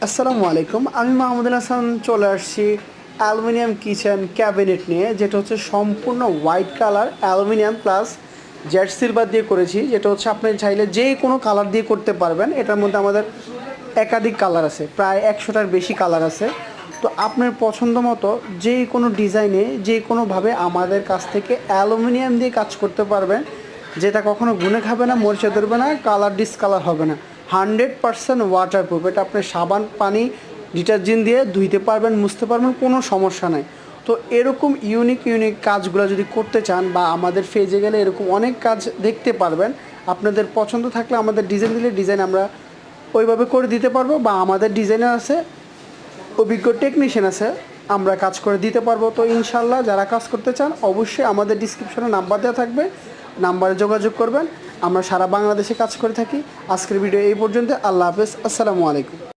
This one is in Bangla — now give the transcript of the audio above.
আসসালামু আলাইকুম। আমি মাহমুদুল হাসান চলে আসছি অ্যালুমিনিয়াম কিচেন ক্যাবিনেট নিয়ে, যেটা হচ্ছে সম্পূর্ণ white colour aluminium plus Z silver দিয়ে করেছি। যেটা হচ্ছে আপনি চাইলে যে কোনো কালার দিয়ে করতে পারবেন। এটার মধ্যে আমাদের একাধিক কালার আছে, প্রায় 100টার বেশি কালার আছে। তো আপনার পছন্দ মতো যে কোনো ডিজাইনে যে কোনোভাবে আমাদের কাছ থেকে অ্যালুমিনিয়াম দিয়ে কাজ করতে পারবেন, যেটা কখনো গুনে খাবে না, মরিচা ধরবে না, কালার ডিসকালার হবে না। 100% ওয়াটারপ্রুফ। এটা আপনি সাবান, পানি, ডিটারজেন্ট দিয়ে ধুইতে পারবেন, মুছতে পারবেন, কোনো সমস্যা নাই। তো এরকম ইউনিক ইউনিক কাজগুলো যদি করতে চান বা আমাদের ফেজে গেলে এরকম অনেক কাজ দেখতে পারবেন। আপনাদের পছন্দ থাকলে আমাদের ডিজাইন দিলে ডিজাইন আমরা ওইভাবে করে দিতে পারবো, বা আমাদের ডিজাইনার আছে, অভিজ্ঞ টেকনিশিয়ান আছে, আমরা কাজ করে দিতে পারবো। তো ইনশাল্লাহ যারা কাজ করতে চান অবশ্যই আমাদের ডিসক্রিপশনে নাম্বার দেওয়া থাকবে, নাম্বারে যোগাযোগ করবেন। আমরা সারা বাংলাদেশে কাজ করে থাকি। আজকের ভিডিও এই পর্যন্ত। আল্লাহ হাফেজ, আসসালামু আলাইকুম।